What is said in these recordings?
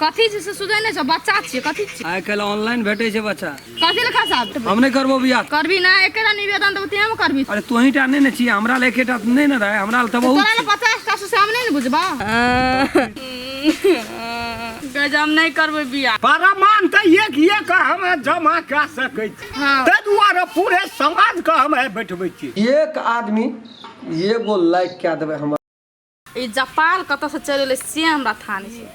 कथी से सुझै नै छ बच्चा छियै कथी छियै आइ काल्हि ऑनलाइन भेटै छै बच्चा कथी ले खसा हम नहीं करबो बियाह करबी ना एकेटा निवेदन देबो तेम करबी अरे तोही टा नहीं न छी हमरा ले एकेटा नहीं न रहे हमरा ले त बहुत तोरा ले 50 टा से सामने नहीं बुझबा गजम नहीं करबो बियाह प्रमाण त एक हम जमा कऽ सकै छी ताहि दुआरे पूरे समाज के हम बैठबै छी एक आदमी एगो लाइक क्या देबै हम ई जपाल कत से चले से हमरा थाने छै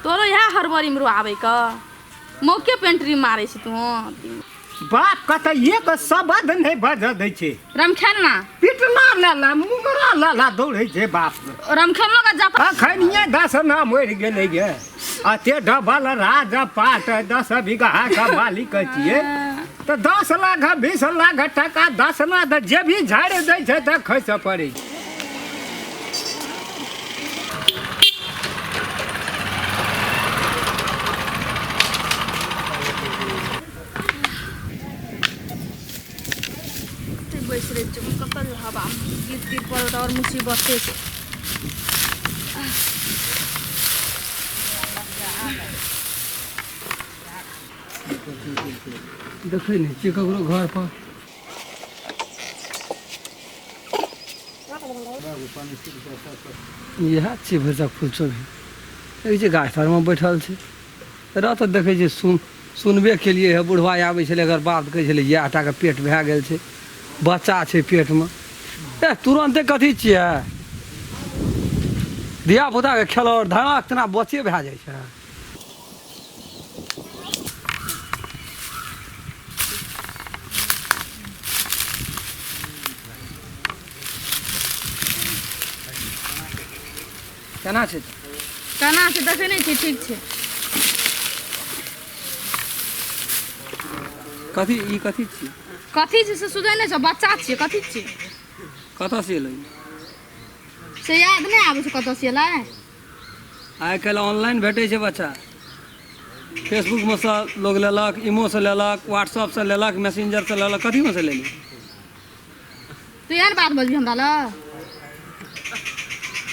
तोरो यहाँ हरबरी मरो आबै क मौके पेंट्री मारै छी तू बाप कत एक शब्द नहीं बज दै छै रमखेलना पिटना लाला मुंगरा लाला दौड़ै छै बाप रमखेलना का जपाल अखनिए 10 ना मरि गेलै गे अते डबल राज पाट 10 बीघा का मालिक छियै तो 10 लाख 20 लाख टका 10 ना जे भी झाड़ दै छै त खैस पड़ै छै बैस रहे छ कत हवा गिर पर और मुसीबत छै देखै नहीं छी ककरो घर पर इएह छी भैरसक फूलचोभी देखै छी गाछ तरमे बैठल छै रात देखै छी सुनबे केलिए है बुढ़वा आबै छलै अगर बात कहै छलै इएह टाके पेट भए गेल छै बच्चा छै पेटमे तुरंते कथी छियै धिया पुताके खेलौ धड़ाक तना बच्चे भए जाइ छै केना छै देखै नहि छै ठीक छै कथी ई कथी छी कथी से सुझै नहि छ बच्चा छियै कथी छियै कतऽ से एलै से याद नहीं आबै छै कतऽ से एलै आइ काल्हि ऑनलाइन भेटै छै बच्चा फेसबुकमे से लोग लेलक इमो से लेलक व्हाट्सअप से लेलक मैसेंजर से लेलक कथीमे से लेली तू एहन बात बजबी हमरा लग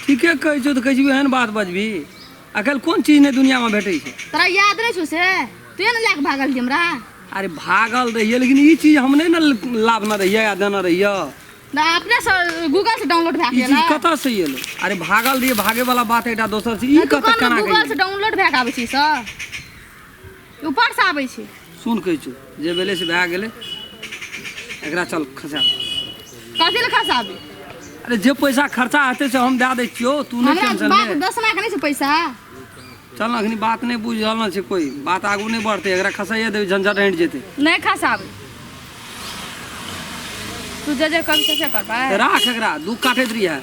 ठीके कहै छौ तऽ कहै छी एहन बात बजबी आइ कोन चीज नहि दुनियामे भेटै छै तोरा याद नहीं छौ से तू ने लए के भागल छी हमरा अरे भागल रहिए लेकिन ई चीज हम नहीं ना लाभना रहिए या देना रहिए ना अपने से गूगल से डाउनलोड भए ई चीज गेलै कतऽ से एलै अरे भागल रहिए भागे वाला बात एकटा दोसर छै ई कतऽ केना गूगल से डाउनलोड भए के आबै छी से ऊपर से आबै छी सुन कहै छौ जे भेलै से भए गेलै एकरा चल खसा कथी ले खसाबी अरे जे पैसा खर्चा हेतै से हम दए दै छियौ तू नहीं टेंशन बाप ले 10 लाख नहीं छै पैसा चल ना अखनी बात नहीं बुझल ना छै कोई बात आगू नहीं बढ़ते एकरा खसाइए देबै झंझट हट जेतै नहीं खसाबी तू जे कर से करबा राख एकरा दू काटैत रहिए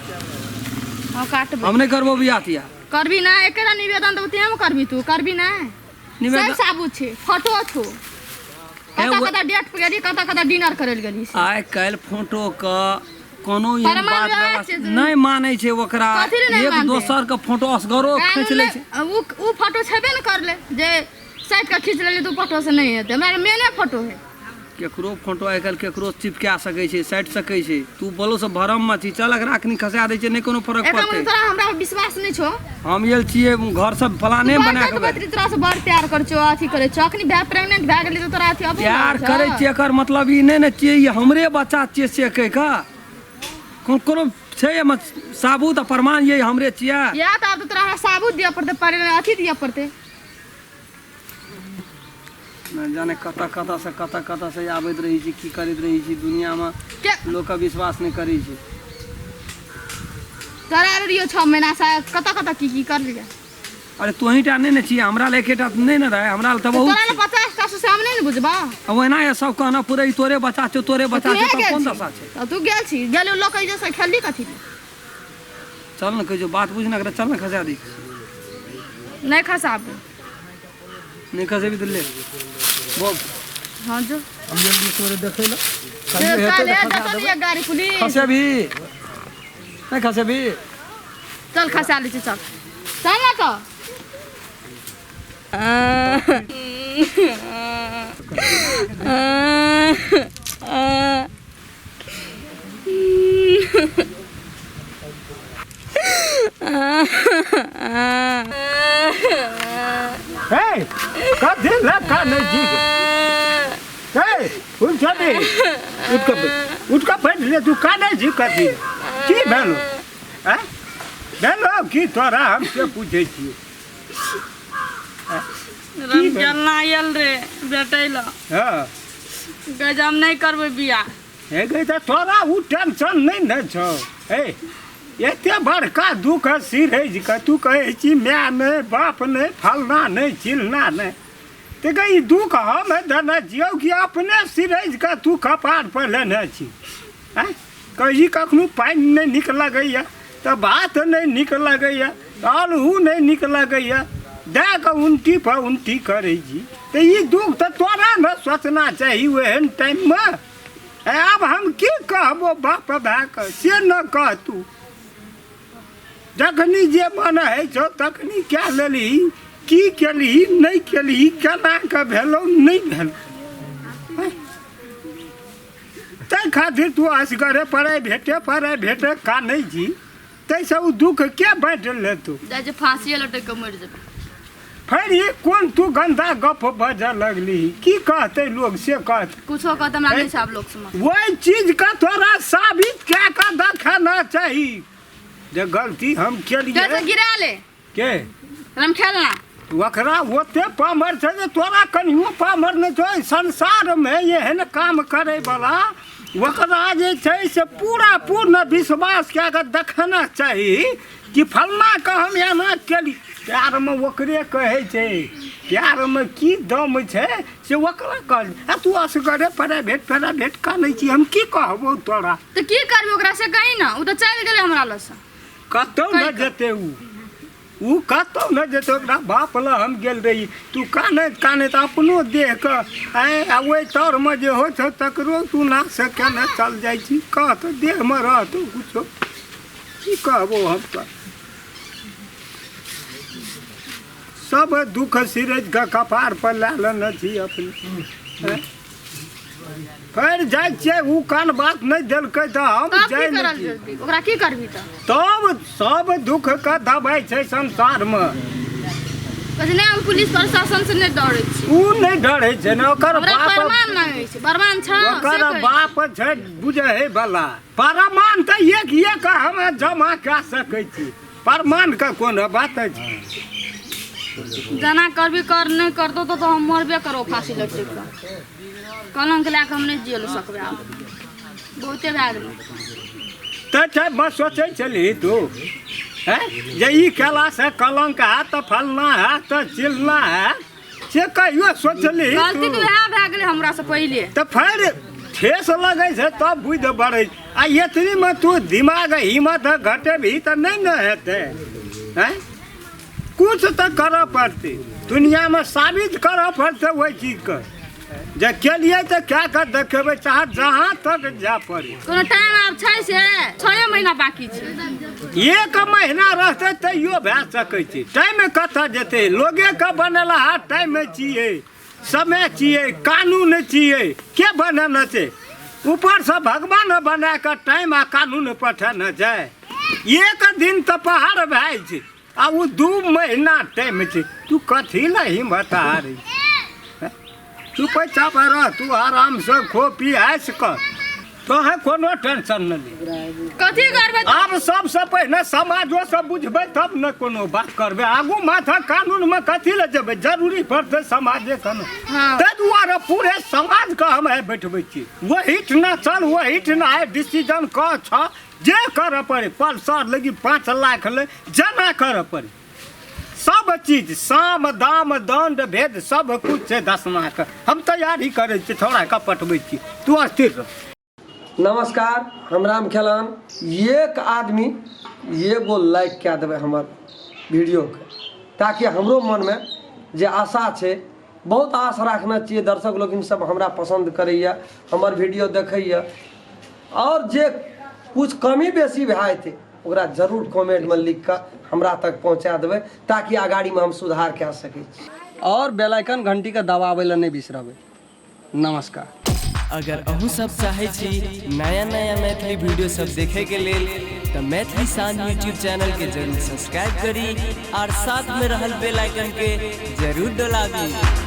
हां काटबे हम नहीं करबो बियाह तिया करबी ना एकेटा निवेदन देबो तेम करबी तू करबी ना निवेदन सब साबुत छै फोटो छौ कता डेट पे गेली कता डिनर करल गेली आइ काल्हि फोटो का कोनो ई प्रमाण बात रहै छै नहीं मानै छै ओकरा कथी ले नहीं एक मानतै? दोसर के फोटो असगरो खींच लै छै उ फोटो छेबे न करले जे साइड का खींच लेली तू फोटो से नहीं हेतै हमरा मेने फोटो है केकरो फोटो आइ काल्हि केकरो चिपका सकै छै साइड सकै छै तू बोलो से भरम में छी चल एकरा अखनी खसा दै छै नहीं कोनो फर्क एकरा पड़तै में तोरा हमरा विश्वास नहीं छौ हम आयल छियै घर सब फलाने बना के बतरी तोरा से बड़ प्यार कर छौ अथी करे छौ अखनी भए प्रेग्नेंट भए गेली तो तोरा अथी अब प्यार करै छियै एकर मतलब ई नहीं ने छियै ई हमरे बच्चा छियै से कहि कऽ कोनो छै एहिमे साबुत प्रमाण ये हमरे छियै या त अब तोरा साबुत दिया पड़ते अथी दिया पड़ते न जाने कतऽ से आबैत रही छी की करैत रही छी दुनिया में लोग का विश्वास नहीं करै छै तोरा रहियो 6 महीना से कता की कर लिया अरे तोही टा नहीं ने छियै हमरा ले एकेटा नहीं न रहे हमरा ले त बहुत तोरा ले 50 टा से सामने नहीं बुझबा अब ओना ये सब कहना पूरा ई तोरे बच्चा छौ तोरे बच्चा छौ त कोन दशा छै तू गेल छी गेल लोग कहि जैसे खेलली कथी चल न कहियो बात बुझ न करे चल न खसा दी नहीं खसाब नहीं खसेबी तो ले बोल हां जो हम जल्दी तोरे देखै ला काले देखलिए गाड़ी पुलिस खसेबी नहीं खसेबी चल खसा ली चल चल ना तो हे कथी ला काने जी हे उठ जाबे उठ का बैठ ले तू काने जी कथी की भेलो हैं भेलो की तोरा हमसे पूछे छी रमजान ना आयल रे बेटैला हां गजम नहीं करबे बियाह हे गई तो तोरा उ टेंशन नहीं न छौ हे एते बड़का दुख सिर है जी का तू कहे छी मैं नहीं बाप नहीं फलना नहीं चिलना नहीं ते गई दुख हम देना जियो कि अपने सिर है का तू कपार पर लेने छी हैं कहीं कखनु पानी नहीं निक लगैया तो बात नहीं निक लगैया आलू नहीं निक लगैया दे के उल्टी पर उल्टी करे जी तो ये दुख तो तोरा न सोचना चाहिए वहन टाइम में अब हम की कहबो बाप भाई से न कह तू जखनी जे मन है छो तखनी क्या लेली की केली नहीं केली केना के भेलो नहीं भेलो तै खातिर तू असगरे पड़े भेटे का नहीं जी तैसे उ दुख क्या बांट ले तू जे फांसी लटक के मर जेबे फिर ये कौन तू गंदा गप बजा लगली की कहते लोग से कहते कुछो कहते हमरा नहीं सब लोग समझ वही चीज का तोरा साबित क्या का दिखाना चाहिए जे गलती हम केलिए जैसे गिरा ले के हम खेलना वकरा ओते पामर छै जे तोरा कनियो पामर नहीं छै संसार में एहन काम करे वाला वकरा जे छै से पूर्ण विश्वास क्या के देखना चाहिए कि फलना का हम एना केली प्यार में ओकरे कहे छै प्यार में की दम छै से ओकरा कह आ तू असगरे प्राइवेट का नहीं छी हम की कहबो तोरा तो की करबे ओकरा से कहि ना उ तो चल गेले हमरा लस कतौ न जेते उ कतौ न जेते ओकरा बाप ला हम गेल रही तू काने तो अपनो देह के आ ओइ तर में जे हो छ तकरो तू ना से केना चल जाइ छी कह तो देह में रह तो कुछो की कहबो हम तो सब दुख सिरज का कपार पर लालन छी अपने फिर जाय छे उ कान बात नहीं देलकै त हम जाय नहीं ओकरा की करबी तब सब दुख का दबाई छै संसार में कहने हम पुलिस प्रशासन से नहीं डरै छी उ नहीं डरै छै न ओकर बाप प्रमाण मांगे छै प्रमाण छ ओकर बाप छै बुझे है वाला प्रमाण त एक हम जमा कर सकै छी प्रमाण का कोन बात छै जना करबी कर नहीं करतो तो हम मरबे करो फांसी लटक के कलंक ला के हम नहीं जियल सकबे आब बहुते भए गेल त मैं सोचे चली तू है जे ई केला से कलंक है तो फलना है तो चिलना है से कहियो सोचली गलती तो है भए गेल हमरा से पहले तो फिर ठेस लगे छै तब बुझ बढ़े आ इतनी में तू दिमाग हिम्मत घटे भी तो नहीं न हेते हैं कुछ तो करऽ पड़ते दुनिया में साबित करऽ पड़ते वही चीज का जे केलिए तो क्या कर देखेबे चाहे जहाँ तक जा पड़े कोनो टाइम आब छै से 6 महीना बाकी छै 1 महीना रहते तैयो भए सकै छै टाइम कतऽ जेते लोगे का बनेला है टाइम चाहिए समय चाहिए कानून चाहिए के बनेना छै ऊपर से भगवान बना के टाइम आ कानून पठाना जाए 1 दिन तो पहाड़ भए छै आ वो 2 महीना टाइम छै तू कथी ला हिम्मत हारी तू पैसा पर तू आराम से खो पी ऐस कर तो है कोनो टेंशन नहीं कथी करबे अब सबसे पहले समाजो से बुझबे तब न कोनो बात करबे आगू माथा कानून में कथी ले जेबे जरूरी पड़ते समाजे के ते दुआरे पूरे समाज के हम है बैठबे छी वही न चल वही न है डिसीजन क छ जे करे पड़े पल्सर लगी 5 लाख ले जना करे पड़े सब चीज साम दाम दंड भेद सब कुछ है 10 लाख हम तैयारी करे छी थोड़ा का पटबे छी तू अस्थिर रह। नमस्कार हम राम खेलान एक आदमी एगो लाइक क्या देवे हमार वीडियो के ताकि हमरो मन में जे आशा है बहुत आशा रखना चाहिए दर्शक लोग सब हमरा पसंद करैया हमार वीडियो देखैया और जे कुछ कमी बेसी भए थे ओकरा जरूर कमेंट में लिख कर हमरा तक पहुँचा देवे ताकि आगाड़ी में हम सुधार कऽ सकै और बेल आइकन घंटी के दबावे ला नहीं बिसरबे। नमस्कार। अगर अहू सब चाहे छी नया मैथिली वीडियो सब देखे के लेल तो मैथिली शान यूट्यूब चैनल के जरूर सब्सक्राइब करी और साथ में रहल बेल आइकन के जरूर जरूर डोलाबी।